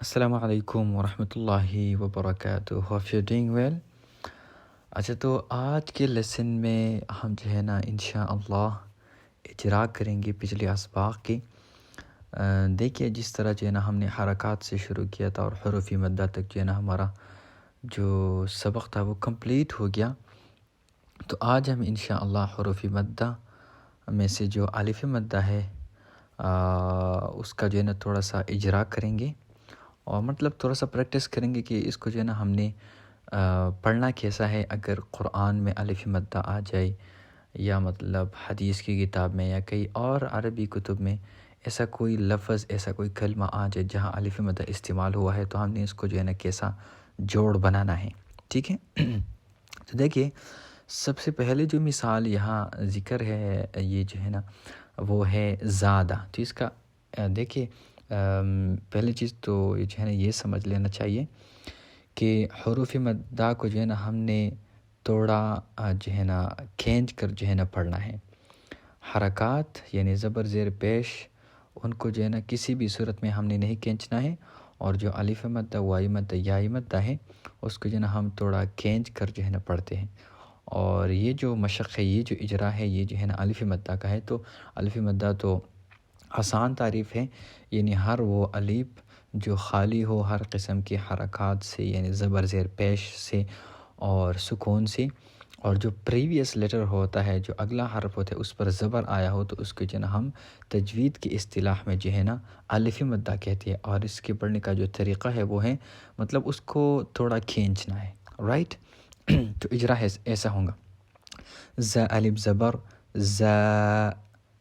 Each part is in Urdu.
السلام علیکم ورحمۃ اللہ وبرکاتہ. Hope you doing well. اچھا، تو آج کے لیسن میں ہم جو ہے نا انشاءاللہ اجرا کریں گے پچھلے اسباق کی. دیکھیے جس طرح جو ہے نا ہم نے حرکات سے شروع کیا تھا اور حروف مدہ تک جو ہے نا ہمارا جو سبق تھا وہ کمپلیٹ ہو گیا. تو آج ہم انشاءاللہ حروف مدہ میں سے جو الف مدہ ہے اس کا جو ہے نا تھوڑا سا اجرا کریں گے اور مطلب تھوڑا سا پریکٹس کریں گے کہ اس کو جو ہے نا ہم نے پڑھنا کیسا ہے. اگر قرآن میں الف مدہ آ جائے یا مطلب حدیث کی کتاب میں یا کئی اور عربی کتب میں ایسا کوئی لفظ ایسا کوئی کلمہ آ جائے جہاں الف مدہ استعمال ہوا ہے تو ہم نے اس کو جو ہے نا کیسا جوڑ بنانا ہے. ٹھیک ہے. تو دیکھیے سب سے پہلے جو مثال یہاں ذکر ہے یہ جو ہے نا وہ ہے زادہ. تو اس کا دیکھیے پہلی چیز تو یہ جو ہے نا یہ سمجھ لینا چاہیے کہ حروف مدہ کو جو ہے نا ہم نے توڑا جو ہے نا کھینچ کر جو ہے نا پڑھنا ہے. حرکات یعنی زبر زیر پیش ان کو جو ہے نا کسی بھی صورت میں ہم نے نہیں کھینچنا ہے. اور جو الف مدہ وائی مدہ یائی مدہ ہے اس کو جو ہے نا ہم توڑا کھینچ کر جو ہے نا پڑھتے ہیں. اور یہ جو مشق ہے یہ جو اجرا ہے یہ جو ہے نا الف مدہ کا ہے. تو الف مدہ تو آسان تعریف ہے، یعنی ہر وہ الف جو خالی ہو ہر قسم کی حرکات سے یعنی زبر زیر پیش سے اور سکون سے، اور جو پریویس لیٹر ہوتا ہے جو اگلا حرف ہوتا ہے اس پر زبر آیا ہو تو اس کو جو ہے نا ہم تجوید کی اصطلاح میں جو ہے نا الف مدہ کہتے ہیں. اور اس کے پڑھنے کا جو طریقہ ہے وہ ہے مطلب اس کو تھوڑا کھینچنا ہے. رائٹ. تو اجرا ہے ایسا ہوگا: ز الف زبر ز،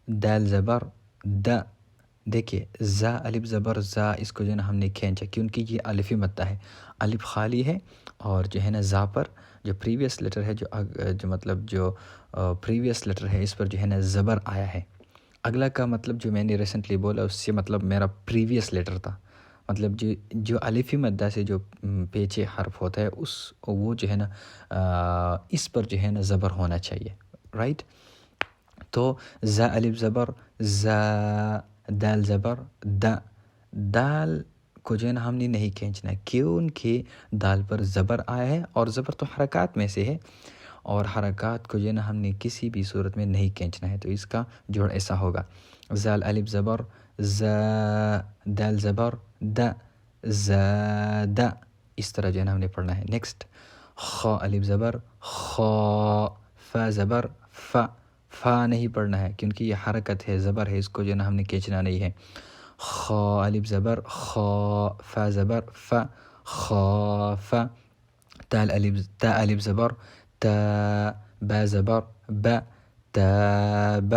دال زبر د. دیکھیے زا الف زبر زا اس کو جو ہے نا ہم نے کھینچا کیونکہ یہ الف مدہ ہے، الف خالی ہے اور جو ہے نا زا پر جو پریویس لیٹر ہے جو مطلب جو پریویس لیٹر ہے اس پر جو ہے نا زبر آیا ہے. اگلا کا مطلب جو میں نے ریسنٹلی بولا اس سے مطلب میرا پریویس لیٹر تھا، مطلب جو الف مدہ سے جو پیچھے حرف ہوتا ہے وہ جو ہے نا اس پر جو ہے نا زبر ہونا چاہیے. رائٹ. تو ز الف زبر ز، دال زبر د. دال کو جو ہے نا ہم نے نہیں کھینچنا کیونکہ دال پر زبر آیا ہے اور زبر تو حرکات میں سے ہے اور حرکات کو جو ہے نا ہم نے کسی بھی صورت میں نہیں کھینچنا ہے. تو اس کا جوڑ ایسا ہوگا: زال الف زبر ز، دال زبر د، زاد. اس طرح جو ہے نا ہم نے پڑھنا ہے. نیکسٹ خ الف زبر خا، ف زبر ف. فا نہیں پڑھنا ہے کیونکہ یہ حرکت ہے زبر ہے اس کو جو ہے نا ہم نے کھینچنا نہیں ہے. خا الف زبر خا، ف زبر ف، خاف. تا الف زبر تا، با زبر ب، تاب.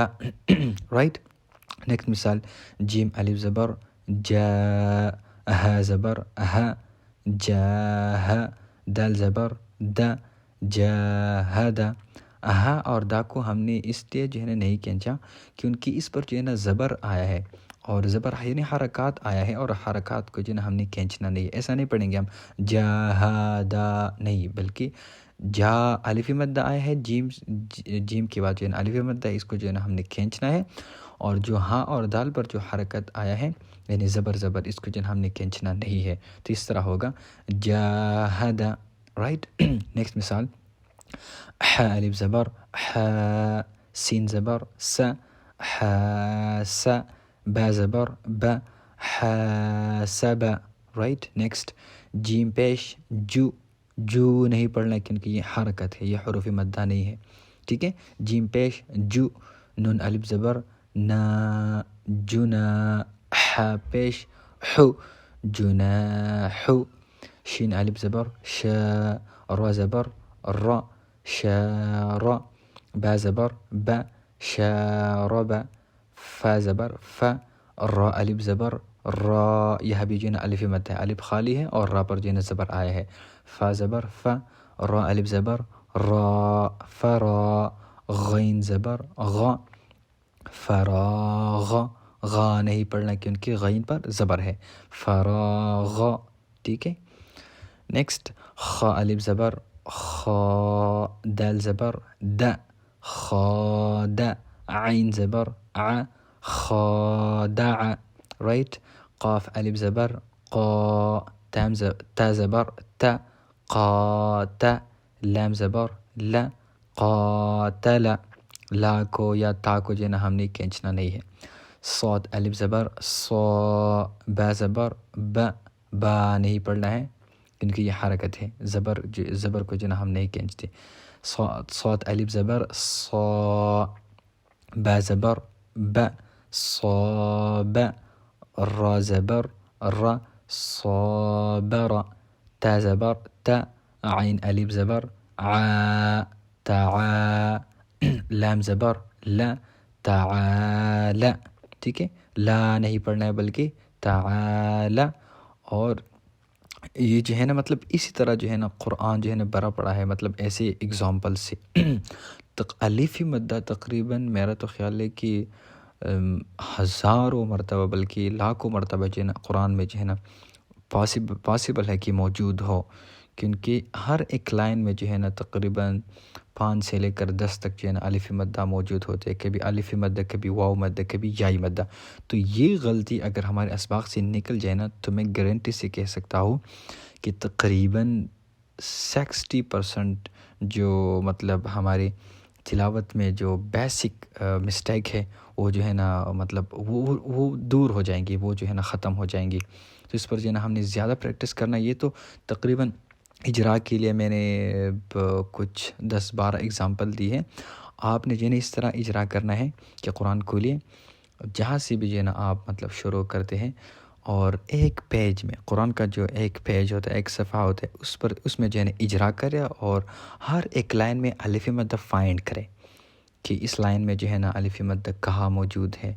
رائٹ. نیکسٹ مثال: جیم الف زبر جا، ہ زبر ہ، جاہ. دال زبر د، جاہد. ہا اور دا کو ہم نے اس لیے جو ہے نا نہیں کھینچا کیونکہ اس پر جو ہے نا زبر آیا ہے اور زبر یعنی حرکات آیا ہے اور حرکات کو جو ہے نا ہم نے کھینچنا نہیں ہے. ایسا نہیں پڑھیں گے ہم جاہدا نہیں، بلکہ جا الف مدہ آیا ہے، جیم کے بعد جو ہے نا الف مدہ اس کو جو ہے نا ہم نے کھینچنا ہے. اور جو ہاں اور دال پر جو حرکت آیا ہے یعنی زبر اس کو جو ہے نا ہم نے کھینچنا نہیں ہے. تو اس طرح ہوگا جاہد. رائٹ. نیکسٹ مثال: ح الف زبر ح، سین زبر س، حاس. با زبر ب، حاسب. رائٹ. نیکسٹ جیم پیش جو، جو نہیں پڑھنا کیونکہ یہ حرکت ہے یہ حروف مدہ نہیں ہے. ٹھیک ہے. جیم پیش جو. نون الف زبر نا، جنا. ح پیش حو، جناح. شین الف زبر شا، را زبر را، شار. با زبر ب، شارب. فا زبر ف، را الف زبر را. یہ بھی جو ہے نا الف مدہ ہے، الف خالی ہے اور را پر جو ہے نا زبر آیا ہے. فا زبر ف، را الف زبر را، فرا. غین زبر غ، فراغ. غا نہیں پڑھنا کیونکہ غین پر زبر ہے. فراغ. ٹھیک ہے. نیکسٹ خا الف زبر خا، دال زبر د، خاد. عین زبر ع، خادع. رائٹ. قاف الف زبر قا، تا زبر تا، قات، لام زبر لا، قاتل، لا کو یا تا کو جو ہے نا ہم نے کھینچنا نہیں ہے. صاد الف زبر صا، با زبر با، با نہیں پڑھنا ہے کیونکہ یہ حرکت ہے. زبر کو جو ہے نا ہم نہیں کھینچتے. صاد الف زبر صا، با زبر با، صاب، را زبر را، صابر، تا زبر تا، عین الف زبر عا، تعا، لام زبر لا، تعالی. ٹھیک ہے، لا نہیں پڑھنا ہے بلکہ تعالی. اور یہ جو ہے نا مطلب اسی طرح جو ہے نا قرآن جو ہے نا بھرا پڑا ہے مطلب ایسے اگزامپل سے. الف مدہ تقریباً میرا تو خیال ہے کہ ہزاروں مرتبہ بلکہ لاکھوں مرتبہ جو ہے نا قرآن میں جو ہے نا پاسبل ہے کہ موجود ہو، کیونکہ ہر ایک لائن میں جو ہے نا تقریباً 5 سے لے کر 10 تک جو ہے نا الف مدہ موجود ہوتے ہیں. کبھی الف مدہ، کبھی واو مدہ، کبھی یائی مدہ. تو یہ غلطی اگر ہمارے اسباق سے نکل جائے نا تو میں گارنٹی سے کہہ سکتا ہوں کہ تقریباً 60% جو مطلب ہماری تلاوت میں جو بیسک مسٹیک ہے وہ جو ہے نا مطلب وہ دور ہو جائیں گی، وہ جو ہے نا ختم ہو جائیں گی. تو اس پر جو ہے نا ہم نے زیادہ پریکٹس کرنا. یہ تو تقریباً اجرا کے لیے میں نے کچھ 10-12 اگزامپل دی ہے. آپ نے جو ہے نا اس طرح اجرا کرنا ہے کہ قرآن کھولیے جہاں سے بھی جو ہے نا آپ مطلب شروع کرتے ہیں، اور ایک پیج میں قرآن کا جو ایک پیج ہوتا ہے، ایک صفحہ ہوتا ہے، اس میں جو ہے نا اجرا کرے اور ہر ایک لائن میں الف مدہ فائنڈ کرے کہ اس لائن میں جو ہے نا الف مدہ کہاں موجود ہے.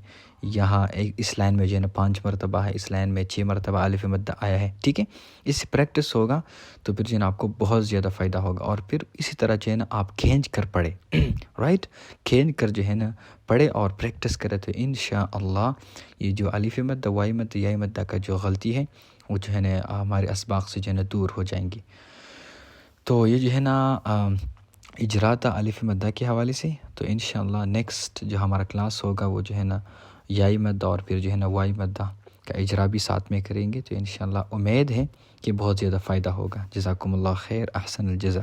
یہاں اس لائن میں جو ہے نا 5 مرتبہ ہے، اس لائن میں 6 مرتبہ الف مدہ آیا ہے. ٹھیک ہے، اس سے پریکٹس ہوگا تو پھر جو ہے نا آپ کو بہت زیادہ فائدہ ہوگا. اور پھر اسی طرح جو ہے نا آپ کھینچ کر پڑھے رائٹ، کھینچ کر جو ہے نا پڑھے اور پریکٹس کرے تو انشاءاللہ یہ جو الف مدہ، وائی مدہ، یائی مدہ کا جو غلطی ہے وہ جو ہے نا ہمارے اسباق سے جو ہے نا دور ہو جائیں گی. تو یہ جو ہے نا اجرا تھا الف مدہ کے حوالے سے. تو انشاءاللہ نیکسٹ جو ہمارا کلاس ہوگا وہ جو ہے نا یائی مدہ اور پھر جو ہے نا وائی مدہ کا اجرا بھی ساتھ میں کریں گے. تو انشاءاللہ امید ہے کہ بہت زیادہ فائدہ ہوگا. جزاکم اللہ خیر، احسن الجزا.